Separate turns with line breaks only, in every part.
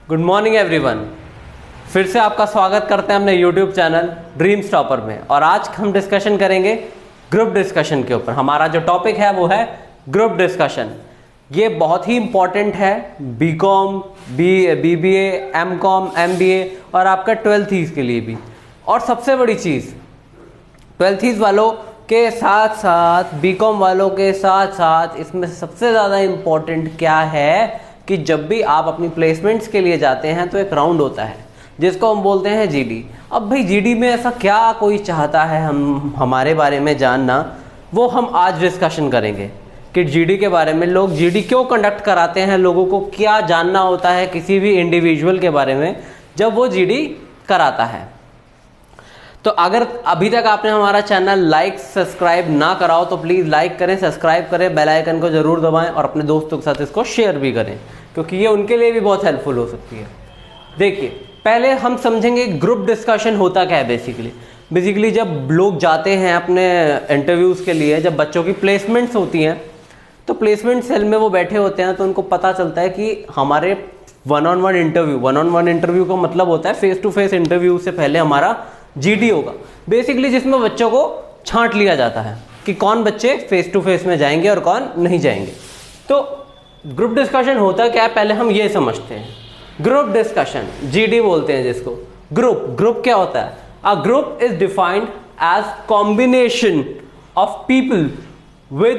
Good morning everyone. फिर से आपका स्वागत करते हैं अपने यूट्यूब चैनल ड्रीम्स टॉपर में। और आज हम डिस्कशन करेंगे ग्रुप डिस्कशन के ऊपर। हमारा जो टॉपिक है वो है ग्रुप डिस्कशन। ये बहुत ही इंपॉर्टेंट है बीकॉम, बीबीए, एमकॉम, एमबीए और आपका 12th के लिए भी। और सबसे बड़ी चीज़ 12th वालों के साथ साथ बीकॉम वालों के साथ साथ इसमें सबसे ज़्यादा इम्पॉर्टेंट क्या है कि जब भी आप अपनी प्लेसमेंट्स के लिए जाते हैं तो एक राउंड होता है जिसको हम बोलते हैं जीडी। अब भाई जीडी में ऐसा क्या कोई चाहता है हमारे बारे में जानना, वो हम आज डिस्कशन करेंगे कि जीडी के बारे में। लोग जीडी क्यों कंडक्ट कराते हैं, लोगों को क्या जानना होता है किसी भी इंडिविजुअल के बारे में जब वो जीडी कराता है। तो अगर अभी तक आपने हमारा चैनल लाइक सब्सक्राइब ना कराओ तो प्लीज़ लाइक करें, सब्सक्राइब करें, बेल आइकन को ज़रूर दबाएं और अपने दोस्तों के साथ इसको शेयर भी करें क्योंकि ये उनके लिए भी बहुत हेल्पफुल हो सकती है। देखिए, पहले हम समझेंगे ग्रुप डिस्कशन होता क्या है। बेसिकली जब लोग जाते हैं अपने इंटरव्यूज़ के लिए, जब बच्चों की प्लेसमेंट्स होती हैं तो प्लेसमेंट सेल में वो बैठे होते हैं तो उनको पता चलता है कि हमारे वन ऑन वन इंटरव्यू का मतलब होता है फेस टू फेस इंटरव्यू से पहले हमारा जीडी होगा बेसिकली, जिसमें बच्चों को छांट लिया जाता है कि कौन बच्चे फेस टू फेस में जाएंगे और कौन नहीं जाएंगे। तो ग्रुप डिस्कशन होता क्या है पहले हम ये समझते हैं। ग्रुप डिस्कशन जीडी बोलते हैं जिसको। ग्रुप क्या होता है? A group is defined as combination of people with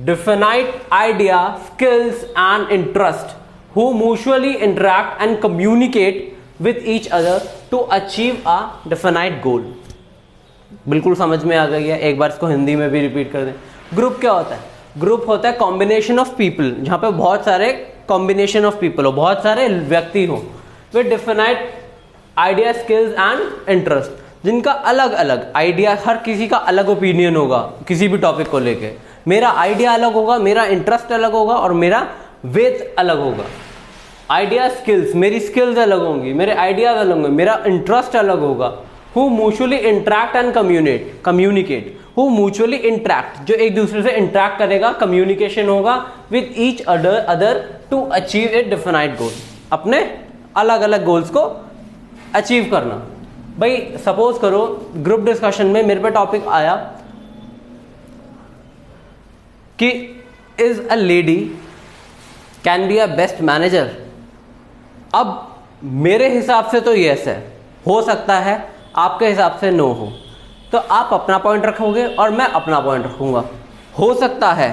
defined idea, skills and interest who mutually interact and communicate with each other to achieve a definite goal। बिल्कुल समझ में आ गई है? एक बार इसको हिंदी में भी रिपीट कर दें। ग्रुप क्या होता है? ग्रुप होता है कॉम्बिनेशन ऑफ पीपल, जहाँ पे बहुत सारे कॉम्बिनेशन ऑफ पीपल हो, बहुत सारे व्यक्ति हो with defined idea, skills and interest, जिनका अलग अलग आइडिया, हर किसी का अलग ओपिनियन होगा किसी भी टॉपिक को लेके। मेरा आइडिया अलग होगा, मेरा इंटरेस्ट अलग होगा और मेरा वेट अलग होगा। आइडिया, स्किल्स, मेरी स्किल्स अलग होंगी, मेरे आइडियाज अलग होंगे, मेरा इंटरेस्ट अलग होगा। Who mutually interact and communicate, who mutually interact, जो एक दूसरे से इंटरैक्ट करेगा, कम्युनिकेशन होगा with each other to achieve a defined goal, अपने अलग अलग गोल्स को अचीव करना। भाई सपोज करो ग्रुप डिस्कशन में मेरे पे टॉपिक आया कि is a lady can be a best manager. अब मेरे हिसाब से तो यस है, हो सकता है आपके हिसाब से नो हो, तो आप अपना पॉइंट रखोगे और मैं अपना पॉइंट रखूंगा। हो सकता है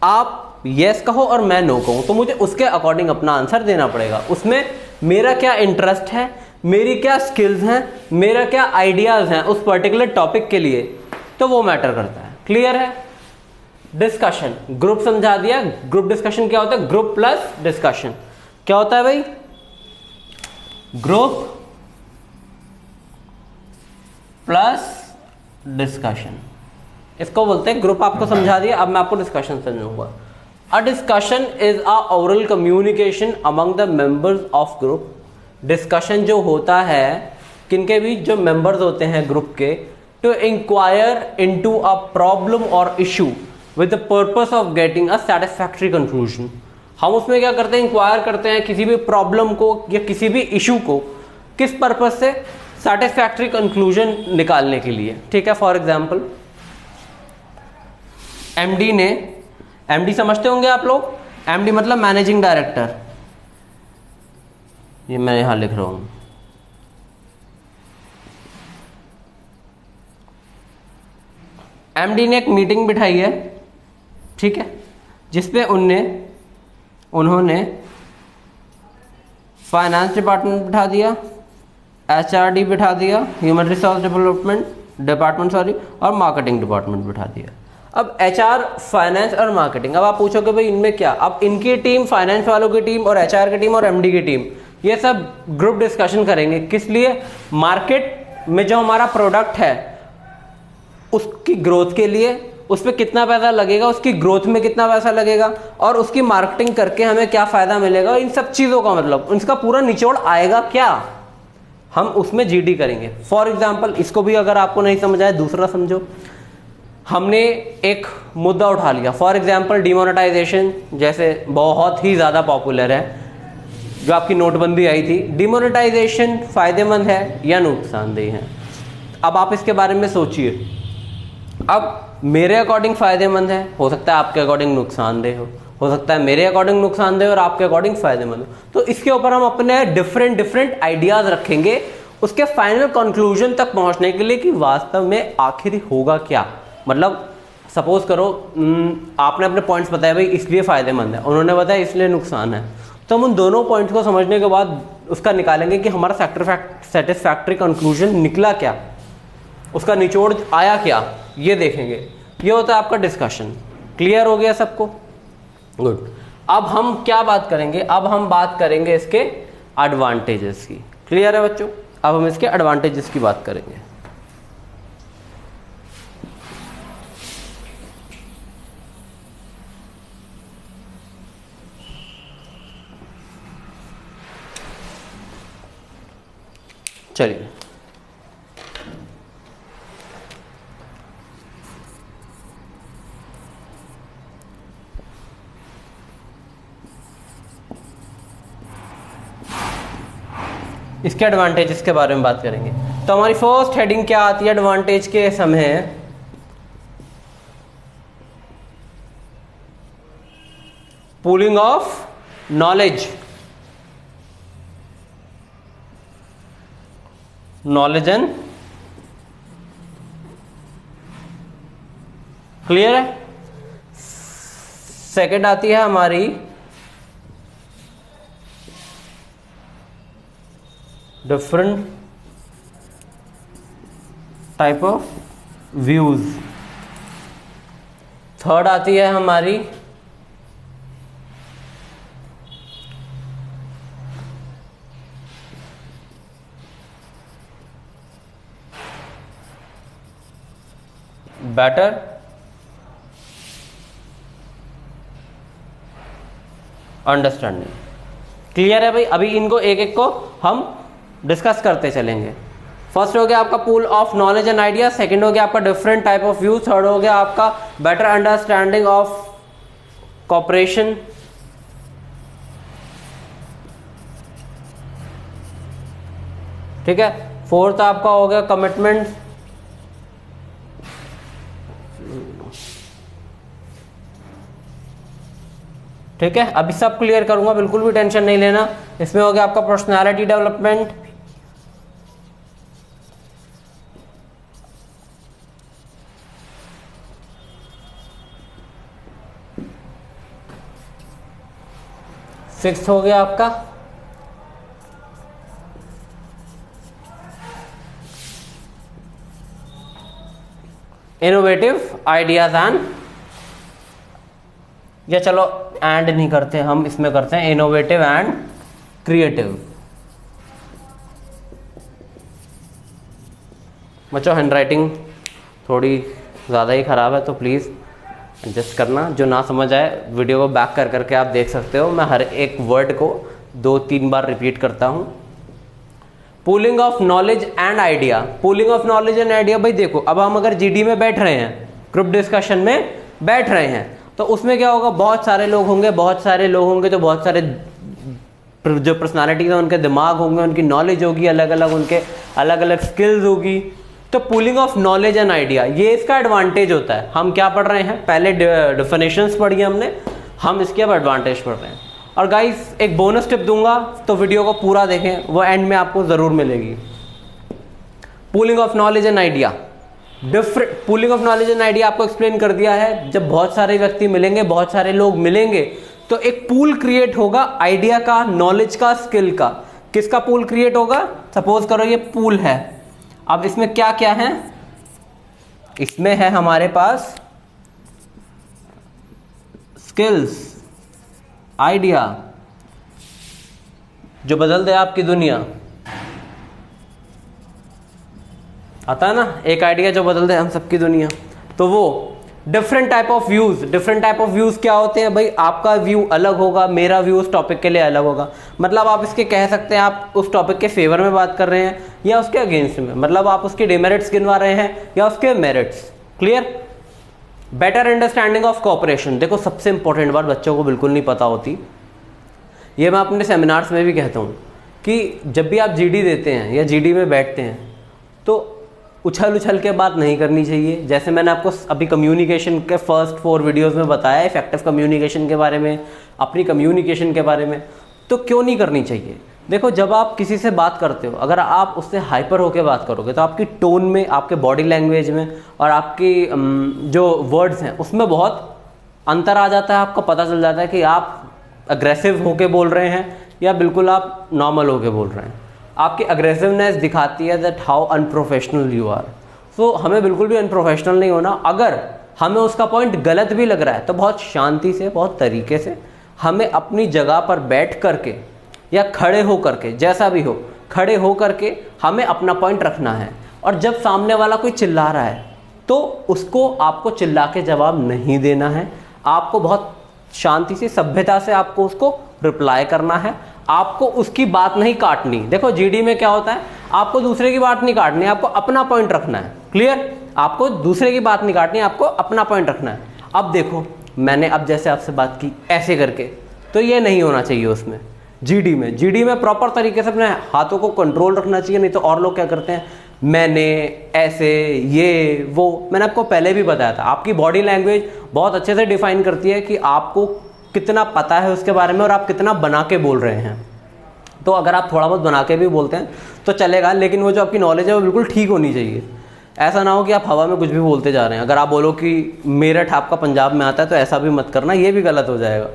आप यस कहो और मैं नो कहूँ, तो मुझे उसके अकॉर्डिंग अपना आंसर देना पड़ेगा। उसमें मेरा क्या इंटरेस्ट है, मेरी क्या स्किल्स हैं, मेरा क्या आइडियाज हैं उस पर्टिकुलर टॉपिक के लिए, तो वो मैटर करता है। क्लियर है? डिस्कशन, ग्रुप समझा दिया। ग्रुप डिस्कशन क्या होता है? Group plus discussion. क्या होता है भाई? ग्रुप प्लस डिस्कशन, इसको बोलते हैं ग्रुप। आपको समझा दिया, अब मैं आपको डिस्कशन समझाऊंगा। A discussion is a oral communication among the members of group. Discussion जो होता है किनके बीच? जो मेंबर्स होते हैं ग्रुप के, to inquire into a problem और issue with the purpose of getting a satisfactory conclusion। हम उसमें क्या करते हैं? इंक्वायर करते हैं किसी भी प्रॉब्लम को या किसी भी इशू को, किस पर्पस से? सेटिस्फैक्ट्री कंक्लूजन निकालने के लिए। ठीक है, फॉर एग्जांपल एमडी समझते होंगे आप लोग। एमडी मतलब मैनेजिंग डायरेक्टर, ये मैं यहां लिख रहा हूं। एमडी ने एक मीटिंग बिठाई है, ठीक है, जिसपे उन्होंने फाइनेंस डिपार्टमेंट बिठा दिया, एचआरडी बिठा दिया, ह्यूमन रिसोर्स डेवलपमेंट डिपार्टमेंट और मार्केटिंग डिपार्टमेंट बिठा दिया। अब एचआर, फाइनेंस और मार्केटिंग। अब आप पूछोगे भाई इनमें क्या? अब इनकी टीम, फाइनेंस वालों की टीम और एचआर की टीम और एमडी की टीम, ये सब ग्रुप डिस्कशन करेंगे। किस लिए? मार्केट में जो हमारा प्रोडक्ट है उसकी ग्रोथ के लिए, उस पर कितना पैसा लगेगा, उसकी ग्रोथ में कितना पैसा लगेगा और उसकी मार्केटिंग करके हमें क्या फ़ायदा मिलेगा, इन सब चीज़ों का मतलब इसका पूरा निचोड़ आएगा क्या, हम उसमें जीडी करेंगे। फॉर एग्जांपल, इसको भी अगर आपको नहीं समझ आए दूसरा समझो। हमने एक मुद्दा उठा लिया, फॉर एग्जांपल डिमोनेटाइजेशन, जैसे बहुत ही ज़्यादा पॉपुलर है। जो आपकी नोटबंदी आई थी, डिमोनेटाइजेशन फायदेमंद है या नुकसानदेह है? अब आप इसके बारे में सोचिए। अब मेरे अकॉर्डिंग फायदेमंद है, हो सकता है आपके अकॉर्डिंग नुकसानदेह हो सकता है मेरे अकॉर्डिंग नुकसानदेह और आपके अकॉर्डिंग फायदेमंद हो। तो इसके ऊपर हम अपने डिफरेंट आइडियाज रखेंगे उसके फाइनल कंक्लूजन तक पहुंचने के लिए कि वास्तव में आखिर होगा क्या। मतलब सपोज करो आपने अपने पॉइंट्स बताए भाई इसलिए फायदेमंद है, उन्होंने बताया इसलिए नुकसान है, तो हम उन दोनों पॉइंट्स को समझने के बाद उसका निकालेंगे कि हमारा सेटिस्फैक्टरी कंक्लूजन निकला क्या, उसका निचोड़ आया क्या, ये देखेंगे। ये होता है आपका डिस्कशन। क्लियर हो गया सबको? गुड। अब हम क्या बात करेंगे? अब हम बात करेंगे इसके एडवांटेजेस की। क्लियर है बच्चों? अब हम इसके एडवांटेजेस की बात करेंगे। चलिए, इसके एडवांटेजेस के बारे में बात करेंगे। तो हमारी फर्स्ट हेडिंग क्या आती है एडवांटेज के समय? Pooling of knowledge, knowledge and clear है। सेकंड आती है हमारी different type of views. Third आती है हमारी बेटर अंडरस्टैंडिंग। क्लियर है भाई? अभी इनको एक एक को हम डिस्कस करते चलेंगे। फर्स्ट हो गया आपका pool of knowledge and idea, second हो गया आपका different type of view, third हो गया आपका बेटर अंडरस्टैंडिंग ऑफ कॉपरेशन, ठीक है, फोर्थ आपका हो गया कमिटमेंट, ठीक है। अभी सब क्लियर करूंगा, बिल्कुल भी टेंशन नहीं लेना। इसमें हो गया आपका पर्सनालिटी डेवलपमेंट, सिक्स्थ हो गया आपका इनोवेटिव आइडियाज एंड, या चलो एंड नहीं करते हम, इसमें करते हैं इनोवेटिव एंड क्रिएटिव। बच्चों हैंडराइटिंग थोड़ी ज़्यादा ही ख़राब है तो प्लीज़ एडजस्ट करना। जो ना समझ आए वीडियो को बैक कर करके आप देख सकते हो। मैं हर एक वर्ड को 2-3 बार रिपीट करता हूँ। Pooling of knowledge and idea, pooling of knowledge and idea. भाई देखो, अब हम अगर जीडी में बैठ रहे हैं, ग्रुप डिस्कशन में बैठ रहे हैं, तो उसमें क्या होगा, बहुत सारे लोग होंगे, बहुत सारे लोग होंगे, तो बहुत सारे जो पर्सनालिटी है उनके दिमाग होंगे, उनकी नॉलेज होगी अलग अलग, उनके अलग अलग स्किल्स होगी। तो pooling of knowledge and idea, ये इसका एडवांटेज होता है। हम क्या पढ़ रहे हैं, पहले डेफिनेशंस पढ़ी हमने, हम इसके अब एडवांटेज पढ़ रहे हैं। और गाइस एक बोनस टिप दूंगा, तो वीडियो को पूरा देखें, वो एंड में आपको जरूर मिलेगी। Pooling of knowledge and idea, different pooling of knowledge and idea आपको एक्सप्लेन कर दिया है। जब बहुत सारे व्यक्ति मिलेंगे, बहुत सारे लोग मिलेंगे, तो एक पूल क्रिएट होगा आइडिया का, नॉलेज का, स्किल का। किसका पूल क्रिएट होगा? सपोज करो ये पूल है। अब इसमें क्या क्या है? इसमें है हमारे पास स्किल्स, आइडिया जो बदल दे आपकी दुनिया, आता है ना, एक आइडिया जो बदल दे हम सबकी दुनिया। तो वो different type of views, different type of views क्या होते हैं भाई? आपका व्यू अलग होगा, मेरा व्यू उस टॉपिक के लिए अलग होगा। मतलब आप इसके कह सकते हैं आप उस टॉपिक के फेवर में बात कर रहे हैं या उसके अगेंस्ट में, मतलब आप उसके डिमेरिट्स गिनवा रहे हैं या उसके merits. Clear? Better understanding of cooperation. देखो सबसे इंपॉर्टेंट बात बच्चों को बिल्कुल नहीं पता होती ये मैं अपने सेमिनार्स में भी कहता हूँ कि जब भी आप जीडी देते हैं या जीडी में बैठते हैं तो उछल उछल के बात नहीं करनी चाहिए। जैसे मैंने आपको अभी कम्युनिकेशन के फर्स्ट 4 वीडियोस में बताया, इफेक्टिव कम्युनिकेशन के बारे में, अपनी कम्युनिकेशन के बारे में, तो क्यों नहीं करनी चाहिए। देखो, जब आप किसी से बात करते हो, अगर आप उससे हाइपर होकर बात करोगे तो आपकी टोन में, आपके बॉडी लैंग्वेज में और आपकी जो वर्ड्स हैं उसमें बहुत अंतर आ जाता है। आपको पता चल जाता है कि आप अग्रेसिव होके बोल रहे हैं या बिल्कुल आप नॉर्मल होके बोल रहे हैं। आपकी अग्रेसिवनेस दिखाती है that how unprofessional you are. So हमें बिल्कुल भी अनप्रोफेशनल नहीं होना। अगर हमें उसका पॉइंट गलत भी लग रहा है तो बहुत शांति से, बहुत तरीके से हमें अपनी जगह पर बैठ करके या खड़े हो करके, जैसा भी हो, खड़े हो करके हमें अपना पॉइंट रखना है। और जब सामने वाला कोई चिल्ला रहा है तो उसको आपको चिल्ला के जवाब नहीं देना है। आपको बहुत शांति से, सभ्यता से आपको उसको रिप्लाई करना है। आपको उसकी बात नहीं काटनी। देखो, जीडी में क्या होता है, आपको दूसरे की बात नहीं काटनी, आपको अपना पॉइंट रखना है। क्लियर? आपको दूसरे की बात नहीं काटनी, आपको अपना पॉइंट रखना है। अब देखो, मैंने अब जैसे आपसे बात की ऐसे करके, तो ये नहीं होना चाहिए उसमें। जीडी में प्रॉपर तरीके से अपने हाथों को कंट्रोल रखना चाहिए। नहीं तो और लोग क्या करते हैं, मैंने, ऐसे, ये वो, मैंने आपको पहले भी बताया था। आपकी बॉडी लैंग्वेज बहुत अच्छे से डिफाइन करती है कि आपको कितना पता है उसके बारे में और आप कितना बना के बोल रहे हैं। तो अगर आप थोड़ा बहुत बना के भी बोलते हैं तो चलेगा, लेकिन वो जो आपकी नॉलेज है वो बिल्कुल ठीक होनी चाहिए। ऐसा ना हो कि आप हवा में कुछ भी बोलते जा रहे हैं। अगर आप बोलो कि मेरठ आपका पंजाब में आता है तो ऐसा भी मत करना, ये भी गलत हो जाएगा।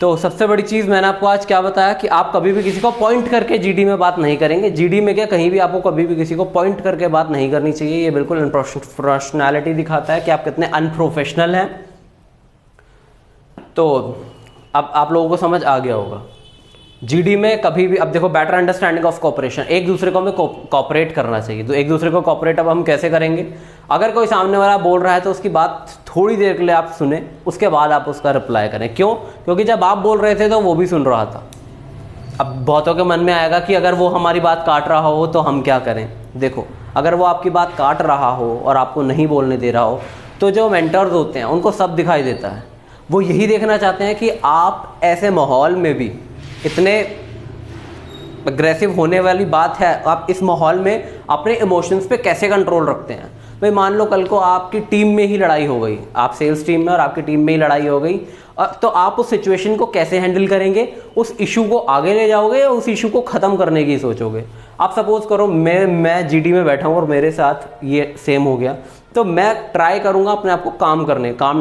तो सबसे बड़ी चीज़ मैंने आपको आज क्या बताया कि आप कभी भी किसी को पॉइंट करके जीडी में बात नहीं करेंगे। जीडी में क्या, कहीं भी आपको कभी भी किसी को पॉइंट करके बात नहीं करनी चाहिए। ये बिल्कुल अनप्रोफेशनैलिटी दिखाता है कि आप कितने अनप्रोफेशनल हैं। तो अब आप लोगों को समझ आ गया होगा। जीडी में कभी भी, अब देखो, बेटर अंडरस्टैंडिंग ऑफ कोऑपरेशन, एक दूसरे को हमें कोऑपरेट करना चाहिए। तो एक दूसरे को कोऑपरेट अब हम कैसे करेंगे? अगर कोई सामने वाला बोल रहा है तो उसकी बात थोड़ी देर के लिए आप सुने, उसके बाद आप उसका रिप्लाई करें। क्यों? क्योंकि जब आप बोल रहे थे तो वो भी सुन रहा था। अब बहुतों के मन में आएगा कि अगर वो हमारी बात काट रहा हो तो हम क्या करें। देखो, अगर वो आपकी बात काट रहा हो और आपको नहीं बोलने दे रहा हो तो जो मेंटर्स होते हैं उनको सब दिखाई देता है। वो यही देखना चाहते हैं कि आप ऐसे माहौल में भी, इतने अग्रेसिव होने वाली बात है, आप इस माहौल में अपने इमोशंस पे कैसे कंट्रोल रखते हैं। भाई मान लो कल को आपकी टीम में ही लड़ाई हो गई, आप सेल्स टीम में और आपकी टीम में ही लड़ाई हो गई, तो आप उस सिचुएशन को कैसे हैंडल करेंगे? उस इशू को आगे ले जाओगे या उस इशू को ख़त्म करने की सोचोगे? आप सपोज करो मैं जीडी में बैठा हूँ और मेरे साथ ये सेम हो गया, तो मैं ट्राई करूंगा अपने आप को काम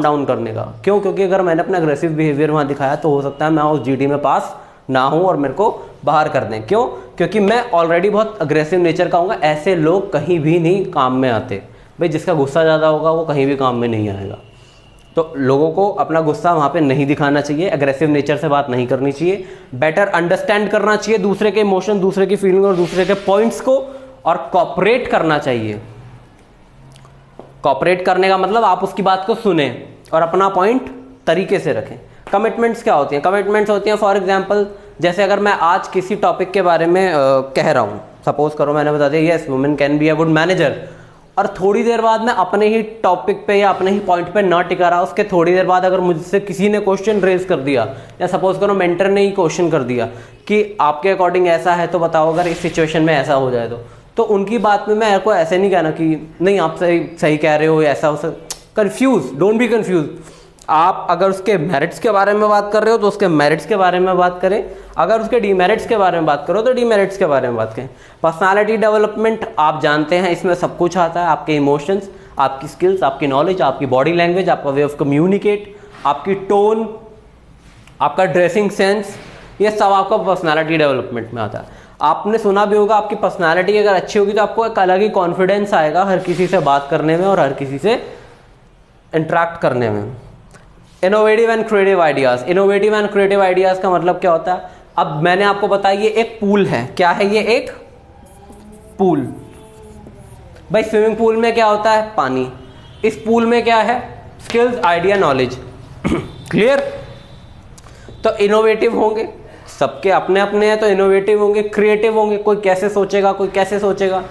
डाउन करने का। क्यों? क्योंकि अगर मैंने अपना अग्रेसिव बिहेवियर वहाँ दिखाया तो हो सकता है मैं उस जीडी में पास ना हूँ और मेरे को बाहर कर दें। क्यों? क्योंकि मैं ऑलरेडी बहुत अग्रेसिव नेचर का हूँ। ऐसे लोग कहीं भी नहीं काम में आते। भाई जिसका गुस्सा ज़्यादा होगा वो कहीं भी काम में नहीं आएगा। तो लोगों को अपना गुस्सा वहाँ पे नहीं दिखाना चाहिए, अग्रेसिव नेचर से बात नहीं करनी चाहिए, बेटर अंडरस्टैंड करना चाहिए दूसरे के इमोशन, दूसरे की फीलिंग और दूसरे के पॉइंट्स को, और कोऑपरेट करना चाहिए। कोऑपरेट करने का मतलब आप उसकी बात को सुने और अपना पॉइंट तरीके से रखें। कमिटमेंट्स क्या होती हैं? कमिटमेंट्स होती हैं फॉर एग्जांपल, जैसे अगर मैं आज किसी टॉपिक के बारे में कह रहा हूँ, सपोज करो मैंने बता दिया yes women can be a good manager, और थोड़ी देर बाद मैं अपने ही टॉपिक पे या अपने ही पॉइंट पे ना टिका रहा, उसके थोड़ी देर बाद अगर मुझसे किसी ने क्वेश्चन रेज कर दिया, या सपोज करो मेंटर ने ही क्वेश्चन कर दिया कि आपके अकॉर्डिंग ऐसा है तो बताओ अगर इस सिचुएशन में ऐसा हो जाए तो उनकी बात में मैं को ऐसे नहीं कहना कि नहीं आप सही कह रहे हो, ऐसा हो सकता। Confuse, don't be confuse. आप अगर उसके मेरिट्स के बारे में बात कर रहे हो तो उसके मेरिट्स के बारे में बात करें, अगर उसके डीमेरिट्स के बारे में बात करो तो डीमेरिट्स के बारे में बात करें। पर्सनालिटी डेवलपमेंट आप जानते हैं, इसमें सब कुछ आता है, आपके इमोशंस, आपकी स्किल्स, आपकी नॉलेज, आपकी बॉडी लैंग्वेज, आपका वे ऑफ कम्युनिकेट, आपकी टोन, आपका ड्रेसिंग सेंस, ये सब आपका पर्सनालिटी डेवलपमेंट में आता है। आपने सुना भी होगा आपकी पर्सनालिटी अगर अच्छी होगी तो आपको एक अलग ही कॉन्फिडेंस आएगा हर किसी से बात करने में और हर किसी से इंटरेक्ट करने में। Innovative and creative ideas, innovative and creative ideas का मतलब क्या होता है? अब मैंने आपको बताया ये एक पूल है। क्या है ये? एक पूल। भाई स्विमिंग पूल में क्या होता है? पानी। इस पूल में क्या है? Skills, idea, knowledge. क्लियर? तो इनोवेटिव होंगे, सबके अपने अपने हैं, तो इनोवेटिव होंगे, क्रिएटिव होंगे, कोई कैसे सोचेगा, कोई कैसे सोचेगा।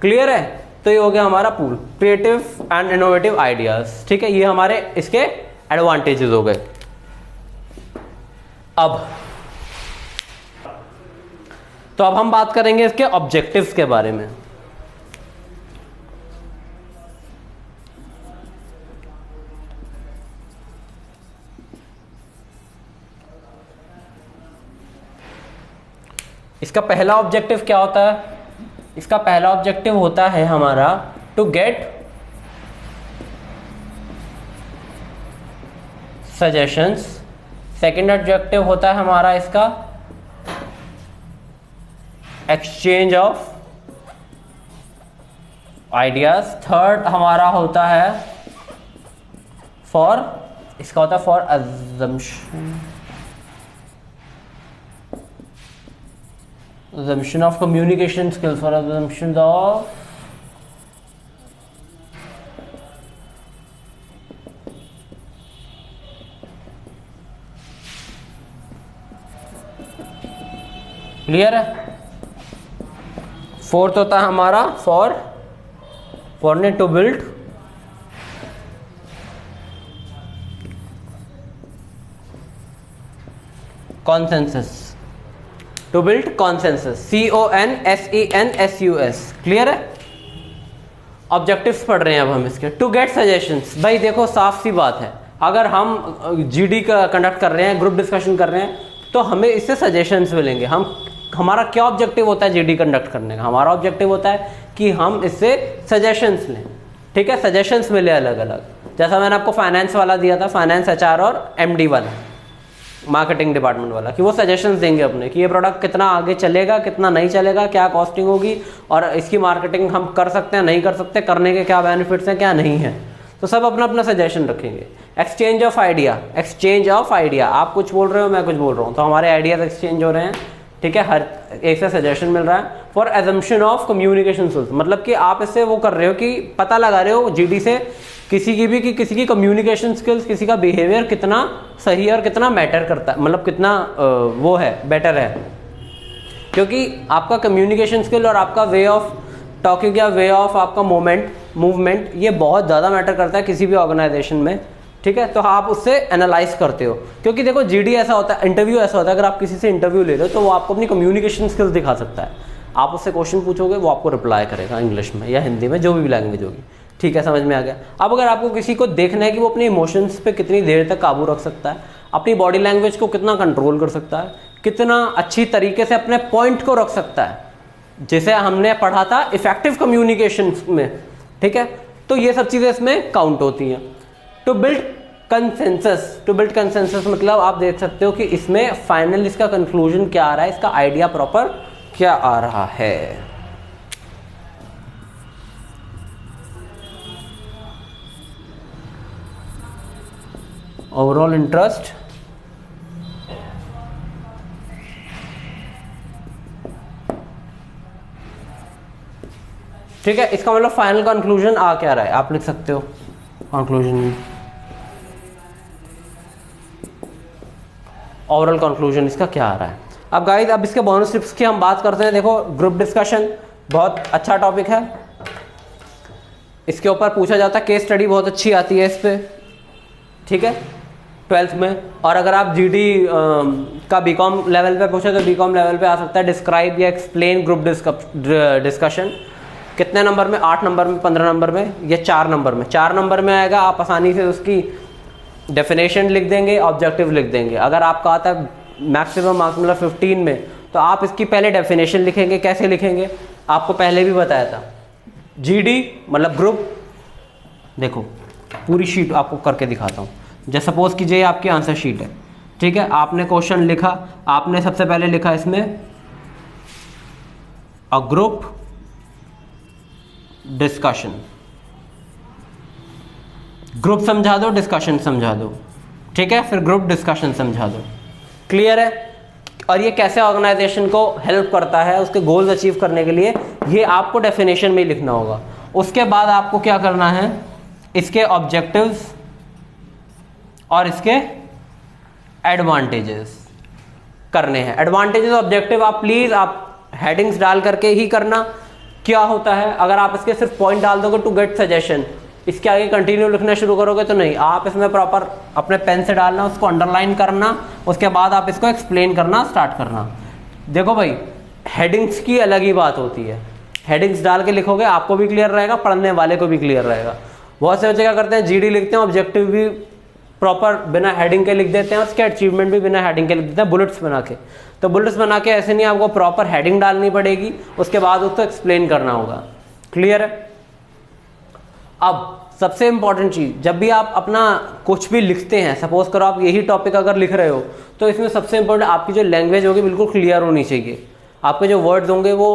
क्लियर है? तो ये हो गया हमारा pool, creative and innovative ideas. ठीक है, ये हमारे इसके एडवांटेजेस हो गए। अब तो अब हम बात करेंगे इसके ऑब्जेक्टिव्स के बारे में। इसका पहला ऑब्जेक्टिव क्या होता है? इसका पहला ऑब्जेक्टिव होता है हमारा to get suggestions. Second objective होता है हमारा इसका एक्सचेंज ऑफ आइडियाज। थर्ड हमारा होता है फॉर, इसका होता है for assumption of communication skills, for assumption of clear है। फोर्थ होता है हमारा फॉर ने to build consensus, to build consensus, CONSENSUS। Clear है। ऑब्जेक्टिव्स पढ़ रहे हैं अब हम इसके। टू गेट सजेशंस, भाई देखो साफ सी बात है, अगर हम GD का कंडक्ट कर रहे हैं, ग्रुप डिस्कशन कर रहे हैं, तो हमें इससे सजेशंस मिलेंगे। हमारा क्या ऑब्जेक्टिव होता है GD कंडक्ट करने का? हमारा ऑब्जेक्टिव होता है कि हम इससे सजेशंस लें। ठीक है, सजेशंस मिले अलग अलग, जैसा मैंने आपको फाइनेंस वाला दिया था, फाइनेंस, HR और MD वाला, मार्केटिंग डिपार्टमेंट वाला, कि वो सजेशंस देंगे अपने कि ये प्रोडक्ट कितना आगे चलेगा, कितना नहीं चलेगा, क्या कॉस्टिंग होगी और इसकी मार्केटिंग हम कर सकते हैं नहीं कर सकते, करने के क्या बेनिफिट्स हैं क्या नहीं है, तो सब अपना अपना सजेशन रखेंगे। Exchange of idea, exchange of idea, आप कुछ बोल रहे हो मैं कुछ बोल रहा हूँ, तो हमारे आइडियाज एक्सचेंज हो रहे हैं। ठीक है, हर एक से सजेशन मिल रहा है। For assumption of communication skills, मतलब कि आप इससे वो कर रहे हो कि पता लगा रहे हो GD से किसी की भी कि किसी की कम्युनिकेशन स्किल्स, किसी का बिहेवियर कितना सही है और कितना मैटर करता है, मतलब कितना वो है, बेटर है। क्योंकि आपका कम्युनिकेशन स्किल और आपका वे ऑफ टॉकिंग या वे ऑफ आपका मूवमेंट ये बहुत ज़्यादा मैटर करता है किसी भी ऑर्गेनाइजेशन में। ठीक है, तो आप उससे एनालाइज करते हो, क्योंकि देखो GD ऐसा होता है, इंटरव्यू ऐसा होता है, अगर आप किसी से इंटरव्यू ले रहे हो तो वो आपको अपनी कम्युनिकेशन स्किल्स दिखा सकता है। आप उससे क्वेश्चन पूछोगे, वो आपको रिप्लाई करेगा इंग्लिश में या हिंदी में, जो भी लैंग्वेज होगी। ठीक है, समझ में आ गया। अब अगर आपको किसी को देखना है कि वो अपने इमोशंस पे कितनी देर तक काबू रख सकता है, अपनी बॉडी लैंग्वेज को कितना कंट्रोल कर सकता है, कितना अच्छी तरीके से अपने पॉइंट को रख सकता है, जिसे हमने पढ़ा था इफेक्टिव कम्युनिकेशन में। ठीक है, तो ये सब चीज़ें इसमें काउंट होती हैं। To build consensus, to build consensus मतलब आप देख सकते हो कि इसमें फाइनल इसका कंक्लूजन क्या आ रहा है, इसका आइडिया प्रॉपर क्या आ रहा है। ओवरऑल इंटरेस्ट, ठीक है, इसका मतलब फाइनल कंक्लूजन आ क्या रहा है, आप लिख सकते हो कंक्लूजन में। ओवरऑल कंक्लूजन इसका क्या आ रहा है। अब गाइस, अब इसके बोनस टिप्स की हम बात करते हैं। देखो, ग्रुप डिस्कशन बहुत अच्छा टॉपिक है, इसके ऊपर पूछा जाता है, केस स्टडी बहुत अच्छी आती है इस पे। ठीक है, 12th में। और अगर आप GD का BCom लेवल पे पूछे तो BCom लेवल पे आ सकता है। डिस्क्राइब या एक्सप्लेन ग्रुप डिस्कशन, कितने नंबर में? 8 नंबर में, 15 नंबर में, या 4 नंबर में? 4 नंबर में आएगा, आप आसानी से उसकी डेफिनेशन लिख देंगे, ऑब्जेक्टिव लिख देंगे। अगर आपका आता है मैक्सिमम मार्क्स मतलब 15 में, तो आप इसकी पहले डेफिनेशन लिखेंगे। कैसे लिखेंगे, आपको पहले भी बताया था। GD मतलब ग्रुप, देखो पूरी शीट आपको करके दिखाता हूँ। जैसे सपोज कीजिए आपकी आंसर शीट है, ठीक है, आपने क्वेश्चन लिखा, आपने सबसे पहले लिखा इसमें अ ग्रुप डिस्कशन, ग्रुप समझा दो, डिस्कशन समझा दो। ठीक है, फिर ग्रुप डिस्कशन समझा दो। क्लियर है। और ये कैसे ऑर्गेनाइजेशन को हेल्प करता है उसके गोल्स अचीव करने के लिए, ये आपको डेफिनेशन में ही लिखना होगा। उसके बाद आपको क्या करना है, इसके ऑब्जेक्टिव्स और इसके एडवांटेजेस करने हैं। एडवांटेजेस ऑब्जेक्टिव आप प्लीज आप हेडिंग्स डाल करके ही करना। क्या होता है, अगर आप इसके सिर्फ पॉइंट डाल दोगे टू गेट सजेशन, इसके आगे कंटिन्यू लिखना शुरू करोगे तो नहीं, आप इसमें प्रॉपर अपने पेन से डालना, उसको अंडरलाइन करना, उसके बाद आप इसको एक्सप्लेन करना स्टार्ट करना। देखो भाई, हेडिंग्स की अलग ही बात होती है, हेडिंग्स डाल के लिखोगे आपको भी क्लियर रहेगा, पढ़ने वाले को भी क्लियर रहेगा। बहुत से बच्चे क्या करते हैं, जीडी लिखते हैं, ऑब्जेक्टिव भी प्रॉपर बिना हेडिंग के लिख देते हैं, और उसके अचीवमेंट भी बिना हेडिंग के लिख देते हैं, बुलेट्स बना के। तो बुलेट्स बना के ऐसे नहीं, आपको प्रॉपर हेडिंग डालनी पड़ेगी, उसके बाद उसको एक्सप्लेन करना होगा। क्लियर है? अब सबसे इंपॉर्टेंट चीज, जब भी आप अपना कुछ भी लिखते हैं, सपोज करो आप यही टॉपिक अगर लिख रहे हो, तो इसमें सबसे इंपॉर्टेंट आपकी जो लैंग्वेज होगी बिल्कुल क्लियर होनी चाहिए। आपके जो वर्ड्स होंगे वो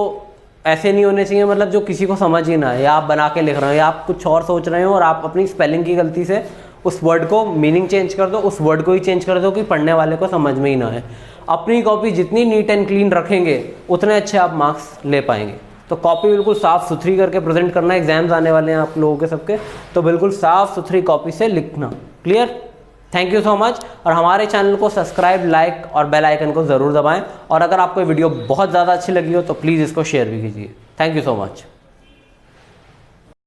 ऐसे नहीं होने चाहिए, मतलब जो किसी को समझ ही ना आए, या आप बना के लिख रहे हो या आप कुछ और सोच रहे हो और आप अपनी स्पेलिंग की गलती से उस वर्ड को मीनिंग चेंज कर दो, उस वर्ड को ही चेंज कर दो कि पढ़ने वाले को समझ में ही ना आए। अपनी कॉपी जितनी नीट एंड क्लीन रखेंगे उतने अच्छे आप मार्क्स ले पाएंगे। तो कॉपी बिल्कुल साफ सुथरी करके प्रेजेंट करना, एग्जाम्स आने वाले हैं आप लोगों के सबके, तो बिल्कुल साफ सुथरी कॉपी से लिखना। Clear? Thank you so much. और हमारे चैनल को सब्सक्राइब, लाइक और बेल आइकन को ज़रूर दबाएं। और अगर आपको वीडियो बहुत ज़्यादा अच्छी लगी हो तो प्लीज़ इसको शेयर भी कीजिए। Thank you so much.